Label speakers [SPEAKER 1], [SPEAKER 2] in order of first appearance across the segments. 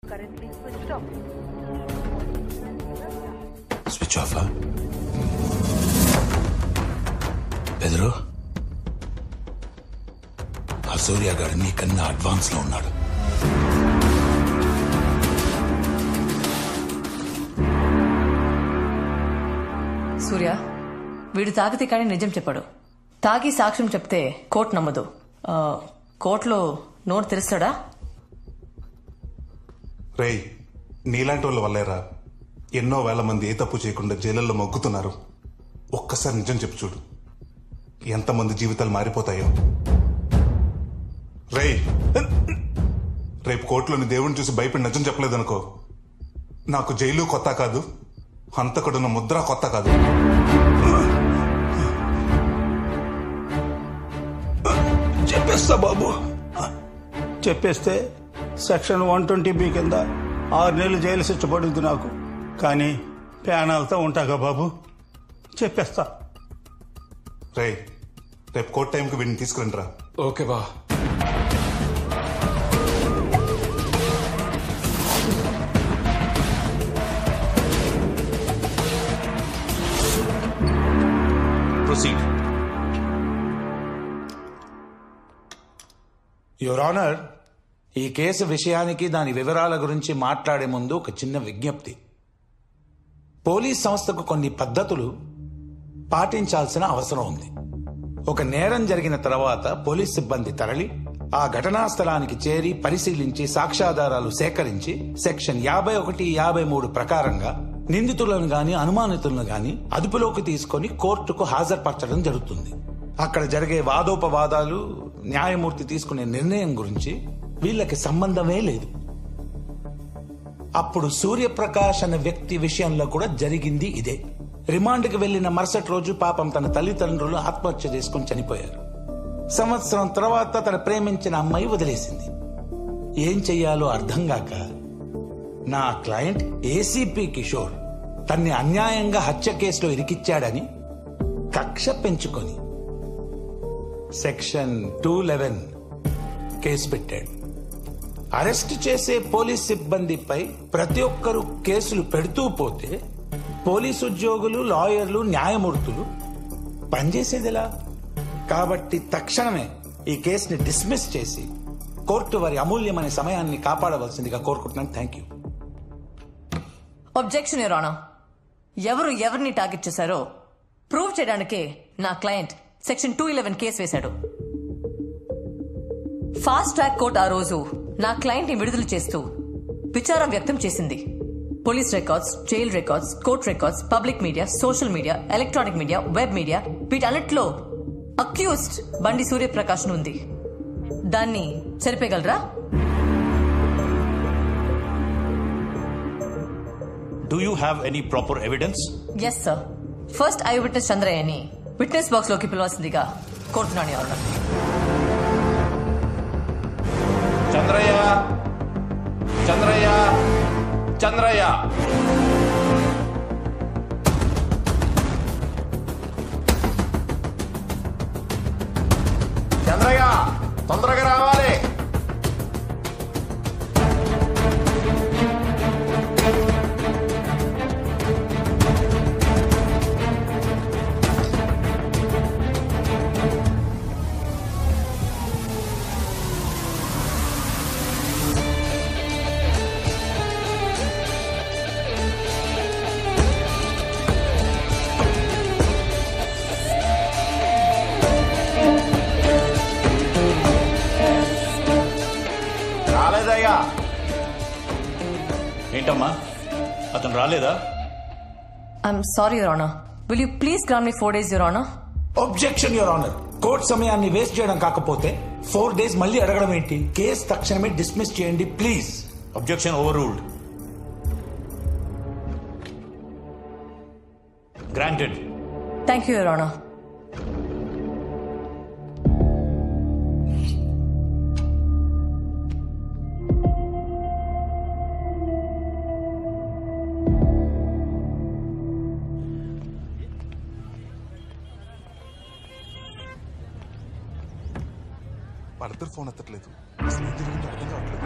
[SPEAKER 1] Currently switched off.
[SPEAKER 2] Switch off. Pedro, ఆ సూర్య గారు నీకన్నా అడ్వాన్స్ లో ఉన్నాడు.
[SPEAKER 3] సూర్య, వీడు తాగితే కానీ నిజం చెప్పాడు. తాగి సాక్ష్యం చెప్తే కోర్టు నమ్మదు. కోర్టులో నోరు తెరుస్తాడా?
[SPEAKER 4] రేయ్, నీలాంటి వాళ్ళ వల్లేరా ఎన్నో వేల మంది ఏ తప్పు చేయకుండా జైళ్ళల్లో మొగ్గుతున్నారు. ఒక్కసారి నిజం చెప్పు చూడు, ఎంతమంది జీవితాలు మారిపోతాయో. రేయ్, రేపు కోర్టులోని దేవుడిని చూసి భయపడి నిజం చెప్పలేదనుకో, నాకు జైలు కొత్త కాదు, హంతకుడున్న ముద్ర కొత్త కాదు.
[SPEAKER 5] చెప్పేస్తా బాబు. చెప్పేస్తే సెక్షన్ 120B కింద 6 నెలలు జైలు శిక్ష పడుద్ది నాకు. కానీ ప్యానాలతో ఉంటాగా బాబు, చెప్పేస్తా.
[SPEAKER 4] రేపు కోర్టు టైంకి వీడిని తీసుకురండి రా.
[SPEAKER 2] ఓకే బా.
[SPEAKER 6] ప్రొసీడ్. యువర్ ఆనర్, ఈ కేసు విషయానికి దాని వివరాల గురించి మాట్లాడే ముందు ఒక చిన్న విజ్ఞప్తి. పోలీస్ సంస్థకు కొన్ని పద్ధతులు పాటించాల్సిన అవసరం ఉంది. ఒక నేరం జరిగిన తర్వాత పోలీస్ సిబ్బంది తరలి ఆ ఘటనా స్థలానికి చేరి పరిశీలించి సాక్ష్యాధారాలు సేకరించి సెక్షన్ 51, 53 ప్రకారంగా నిందితులను గాని అనుమానితులను గాని అదుపులోకి తీసుకొని కోర్టుకు హాజరుపరచడం జరుగుతుంది. అక్కడ జరిగే వాదోపవాదాలు, న్యాయమూర్తి తీసుకునే నిర్ణయం గురించి వీళ్ళకి సంబంధమే లేదు. అప్పుడు సూర్యప్రకాష్ అనే వ్యక్తి విషయంలో కూడా జరిగింది ఇదే. రిమాండ్కి వెళ్లిన మరుసటి రోజు పాపం తన తల్లిదండ్రులు ఆత్మహత్య చేసుకుని చనిపోయారు. సంవత్సరం తర్వాత తన ప్రేమించిన అమ్మాయి వదిలేసింది. ఏం చెయ్యాలో అర్థం కాక నా క్లయింట్ ఏసీపీ కిషోర్ తన్ని అన్యాయంగా హత్య కేసులో ఇరికిచ్చాడని కక్ష పెంచుకొని సెక్షన్ 211 కేసు పెట్టాడు. అరెస్ట్ చేసే పోలీస్ సిబ్బందిపై ప్రతి ఒక్కరూ కేసులు పెడుతూ పోతే పోలీసు ఉద్యోగులు, లాయర్లు, న్యాయమూర్తులు పనిచేసేదిలా. కాబట్టి తక్షణమే ఈ కేసుని డిస్మిస్ చేసి కోర్టు వారి అమూల్యమైన సమయాన్ని కాపాడవలసిందిగా కోరుకుంటున్నాను. Thank you.
[SPEAKER 3] Objection your honour. ఎవరు ఎవరిని టార్గెట్ చేశారో ప్రూవ్ చేయడానికే నా క్లయింట్ సెక్షన్ 211 కేసు వేశాడు. ఫాస్ట్ ట్రాక్ కోర్ట్ ఆ రోజు నా క్లయింట్ ని విడుదల చేస్తూ విచారం వ్యక్తం చేసింది. Police records, jail records, court records, public media, social media, electronic media, web media, వీటన్నిటిలో అక్యూజ్డ్ బండి సూర్యప్రకాష్ ఉంది. దాన్ని సరిపోగలరా?
[SPEAKER 7] Do you have any proper evidence?
[SPEAKER 3] Yes, sir. First eye witness చంద్రయ్యని విట్నెస్ బాక్స్ లోకి పిలవాల్సిందిగా కోరుతున్నాను యువర్ ఆనర్.
[SPEAKER 7] చంద్రయ్య, చంద్రయ్య, చంద్రయ్య. చంద్రయ్య, తొందరగా రావాలి. ఏంటమ్మా, అతను రాలేదా?
[SPEAKER 3] I'm sorry your honour. Will you please grant me 4 days your honour?
[SPEAKER 6] Objection your honour. Court సమయాన్ని వేస్ట్ చేయడం కాకపోతే 4 days మళ్ళీ అడగడం ఏంటి? కేసు తక్షణమే డిస్మిస్ చేయండి please.
[SPEAKER 7] Objection over ruled. Granted.
[SPEAKER 3] Thank you your honour.
[SPEAKER 4] వాళ్ళిద్దరు ఫోన్ ఎత్తట్లేదు. అసలు ఏం జరిగిందో అర్థం కావట్లేదు.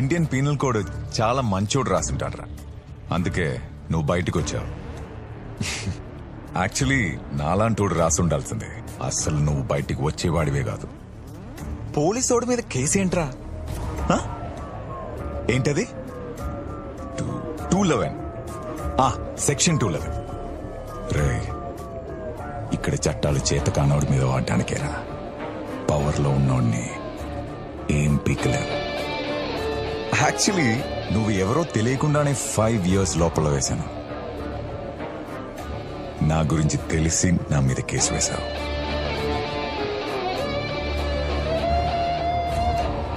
[SPEAKER 1] ఇండియన్ పీనల్ కోడ్ చాలా మంచోడు రాసుంటాడ్రా, అందుకే నువ్వు బయటకు వచ్చావు. యాక్చువల్లీ నాలాంటోడు రాసుండాల్సిందే. అస్సలు నువ్వు బయటికి వచ్చేవాడివే కాదు. పోలీసోడి మీద కేసేంట్రా? ఏంటది? 211 సెక్షన్ 211. రే, ఇక్కడ చట్టాలు చేత కానోడి మీద వాడడానికేరా. పవర్లో ఉన్నోడిని ఏం పీకలేరు. యాక్చువల్లీ నువ్వు ఎవరో తెలియకుండానే 5 years లోపల వేశాను. నా గురించి తెలిసి నా మీద కేసు వేశావు.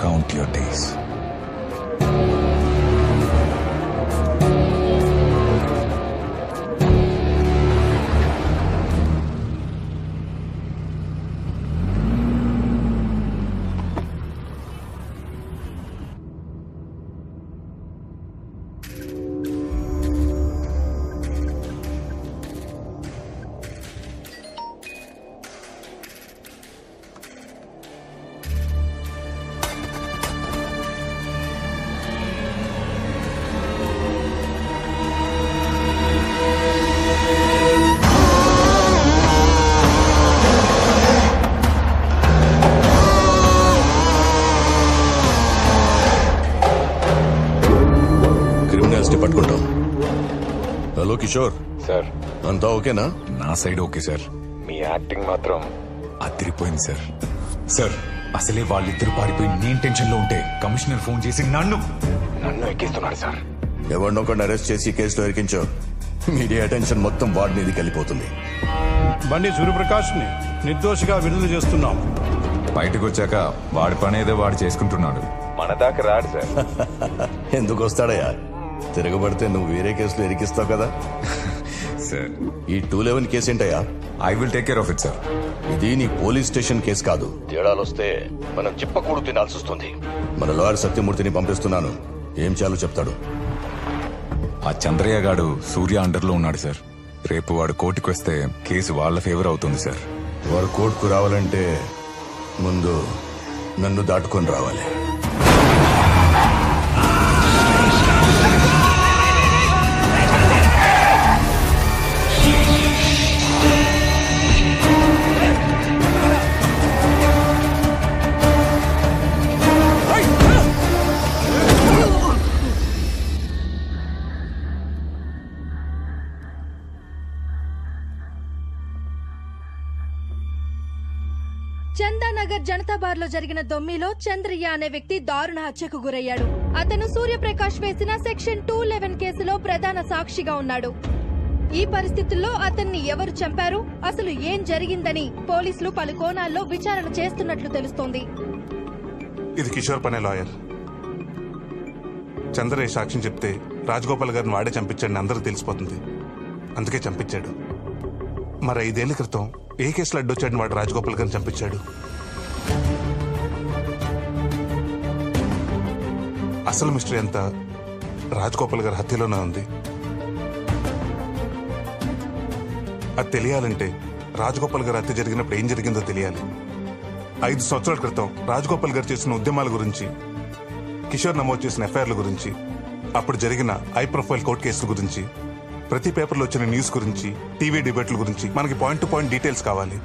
[SPEAKER 1] Count your days.
[SPEAKER 8] పట్టుకుంటాం. హలో కిషోర్
[SPEAKER 1] సార్,
[SPEAKER 8] అంతా ఓకేనా?
[SPEAKER 1] నా సైడ్ ఓకే సార్. మీ యాక్టింగ్ మాత్రం అదిరిపోయింది సార్. సార్, అసలే వాళ్ళిద్దరు పారిపోయి నేను టెన్షన్ లో ఉంటే కమిషనర్ ఫోన్ చేసి నన్ను ఎక్కిస్తున్నాడు సార్.
[SPEAKER 8] ఎవరినొకరిని అరెస్ట్ చేసి కేసులో ఇరికించో. మీడియా అటెన్షన్ మొత్తం వాడి మీదకి వెళ్ళిపోతుంది.
[SPEAKER 5] బండి సూర్యప్రకాష్ ని నిర్దోషిగా విడుదల చేస్తున్నాం.
[SPEAKER 1] బయటకు వచ్చాక వాడి పని ఏదో వాడు చేసుకుంటున్నాడు. మన దాకా రాడు సార్.
[SPEAKER 8] ఎందుకు వస్తాడయ్యా? తిరగబడితే నువ్వు వేరే కేసులో ఇరికిస్తావు కదా.
[SPEAKER 1] సార్,
[SPEAKER 8] ఈ 211 కేసు ఏంటయ్యా?
[SPEAKER 1] I will take care of it sir.
[SPEAKER 8] ఇది నీ పోలీస్ స్టేషన్ కేసు కాదు. తేడాలు వస్తే మనం చిప్పకూడు తినాల్సి వస్తుంది. మన లాయర్ సత్యమూర్తిని పంపిస్తున్నాను. ఏం చేయాలో చెప్తాడు.
[SPEAKER 1] ఆ చంద్రయ్య గాడు సూర్య అండర్లో ఉన్నాడు సార్. రేపు వాడు కోర్టుకు వస్తే కేసు వాళ్ళ ఫేవర్ అవుతుంది సార్.
[SPEAKER 8] వారు కోర్టుకు రావాలంటే ముందు నన్ను దాటుకొని రావాలి.
[SPEAKER 9] చందానగర్ జనతా బార్ లో జరిగిన దొమ్మిలో చంద్రయ్య అనే వ్యక్తి దారుణ హత్యకు గురయ్యాడు. అతను సూర్యప్రకాష్ వేసిన సెక్షన్ 211 కేసులో ప్రధాన సాక్షిగా ఉన్నాడు. ఈ పరిస్థితుల్లో అతన్ని ఎవరు చంపారు, అసలు ఏం జరిగిందని పోలీసులు పలు కోణాల్లో విచారణ చేస్తున్నట్లు తెలుస్తోంది.
[SPEAKER 4] ఇది కిషోర్ పనే లాయర్. చంద్రయ్య సాక్ష్యం చెప్తే రాజగోపాల్ గారిని వాడే చంపించాడని అందరూ తెలిసిపోతుంది. అందుకే చంపించాడు. మరి 5 ఏళ్ల క్రితం ఏ కేసులో అడ్డొచ్చాడని వాడు రాజగోపాల్ గారిని చంపించాడు. అసలు మిస్టరీ అంతా రాజగోపాల్ గారి హత్యలోనే ఉంది. అది తెలియాలంటే రాజగోపాల్ గారి హత్య జరిగినప్పుడు ఏం జరిగిందో తెలియాలి. 5 సంవత్సరాల క్రితం రాజగోపాల్ గారు చేసిన ఉద్యమాల గురించి, కిషోర్ నమోదు చేసిన ఎఫ్ఐఆర్ల గురించి, అప్పుడు జరిగిన హై ప్రొఫైల్ కోర్టు కేసుల గురించి, ప్రతి పేపర్లో వచ్చిన న్యూస్ గురించి, టీవీ డిబేట్ల గురించి మనకి పాయింట్ టు పాయింట్ డీటెయిల్స్ కావాలి.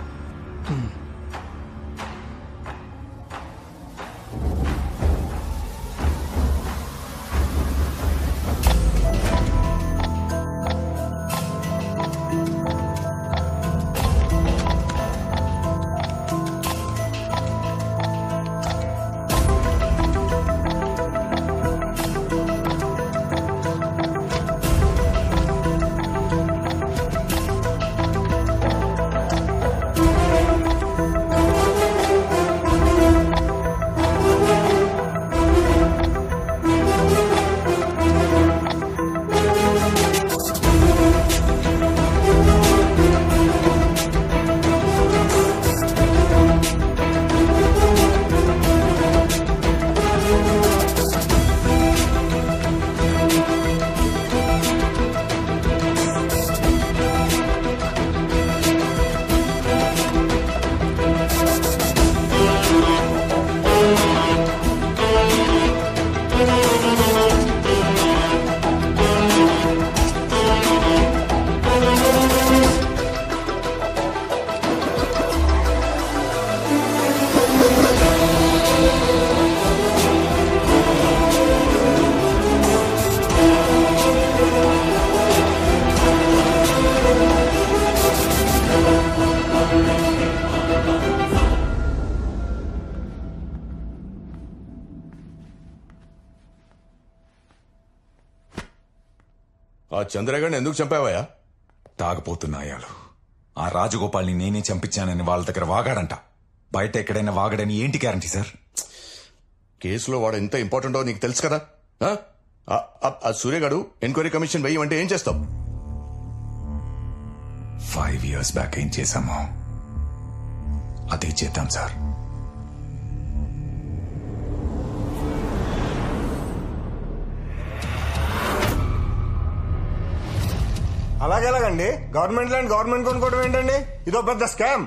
[SPEAKER 8] ఆ చంద్రగాడిని ఎందుకు చంపావయ్యా?
[SPEAKER 1] తాగపోతున్నాయాలు ఆ రాజగోపాల్ని నేనే చంపించానని వాళ్ళ దగ్గర వాగాడంట. బయట ఎక్కడైనా వాగడని ఏంటి గ్యారంటీ సార్?
[SPEAKER 8] కేసులో వాడు ఎంత ఇంపార్టెంటో నీకు తెలుసు కదా. ఆ సూర్యగాడు ఎంక్వైరీ కమిషన్ వెయ్యమంటే ఏం చేస్తావు?
[SPEAKER 1] 5 years బ్యాక్ ఏం చేశామో అదే చేద్దాం సార్.
[SPEAKER 10] అలాగేలాగండి గవర్నమెంట్ ల్యాండ్ గవర్నమెంట్ కొనుక్కోవడం ఏంటండి? ఇదో పెద్ద స్కామ్.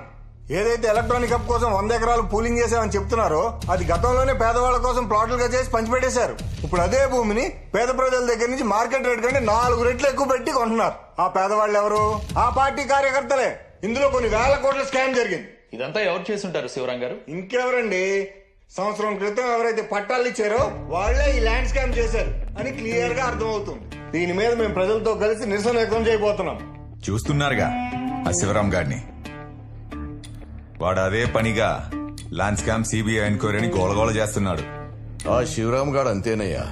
[SPEAKER 10] ఏదైతే ఎలక్ట్రానిక్ హబ్ కోసం 100 ఎకరాలు పూలింగ్ చేసామని చెప్తున్నారో అది గతంలోనే పేదవాళ్ల కోసం ప్లాట్లుగా చేసి పంచిపెట్టేశారు. ఇప్పుడు అదే భూమిని పేద ప్రజల దగ్గర నుంచి మార్కెట్ రేట్ కంటే 4 రెట్లు ఎక్కువ పెట్టి కొంటున్నారు. ఆ పేదవాళ్ళు ఎవరు? ఆ పార్టీ కార్యకర్తలే. ఇందులో కొన్ని వేల కోట్ల స్కామ్ జరిగింది.
[SPEAKER 7] ఇదంతా ఎవరు చేస్తుంటారు శివరాం గారు?
[SPEAKER 10] ఇంకెవరండి? సంవత్సరం క్రితం ఎవరైతే పట్టాలు ఇచ్చారో వాళ్లే ఈ ల్యాండ్ స్కామ్ చేశారు అని క్లియర్ గా అర్థమవుతుంది. దీని మీద మేము ప్రజలతో కలిసి నిరసన వ్యక్తం చేయబోతున్నాం.
[SPEAKER 1] చూస్తున్నారుగా ఆ శివరాం గారిని. వాడు అదే పనిగా ల్యాండ్ స్కామ్ సిబిఐ ఎంక్వైరీని గోలగోల చేస్తున్నాడు.
[SPEAKER 8] ఆ శివరామ్ గాడు అంతేనయ్యా,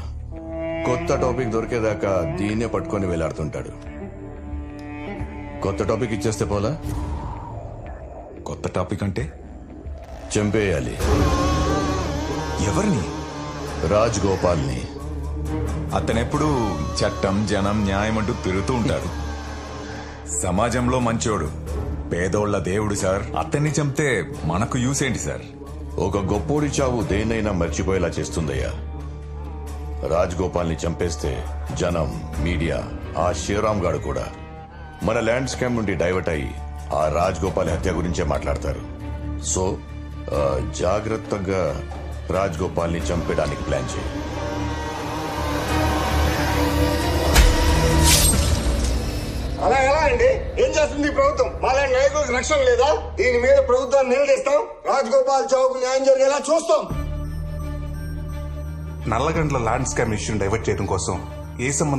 [SPEAKER 8] కొత్త టాపిక్ దొరికేదాకా దీన్నే పట్టుకొని వేలాడుతుంటాడు. కొత్త టాపిక్ ఇచ్చేస్తే పోలా?
[SPEAKER 1] కొత్త టాపిక్ అంటే
[SPEAKER 8] చంపేయాలి.
[SPEAKER 1] ఎవరిని?
[SPEAKER 8] రాజ్ గోపాల్ని.
[SPEAKER 1] అతనెప్పుడు చట్టం జనం న్యాయం అంటూ తిరుగుతూ ఉంటాడు. సమాజంలో మంచోడు, పేదోళ్ల దేవుడు సార్. అతన్ని చంపితే మనకు యూస్ ఏంటి సార్?
[SPEAKER 8] ఒక గొప్పోడి చావు దేన్నైనా మర్చిపోయేలా చేస్తుందయ్యా. రాజ్ గోపాల్ని చంపేస్తే జనం, మీడియా, ఆ శివరామ్ గాడు కూడా మన ల్యాండ్ స్కామ్ నుండి డైవర్ట్ అయ్యి ఆ రాజ్ గోపాల్ హత్య గురించే మాట్లాడతారు. సో జాగ్రత్తగా రాజ్ గోపాల్ని చంపేయడానికి ప్లాన్ చేయి.
[SPEAKER 10] అలా ఎలా అండి? ఏం చేస్తుంది ప్రభుత్వం? మాలాంటి నాయకులకు రక్షణ లేదా? దీని మీద ప్రభుత్వాన్ని నిలదీస్తాం. రాజగోపాల్ చౌక్ న్యాయం జరిగేలా చూస్తాం.
[SPEAKER 4] నల్లగండ్ల ల్యాండ్ స్కామ్ ఇష్యూని డైవర్ట్ చేయడం కోసం ఏ సంబంధం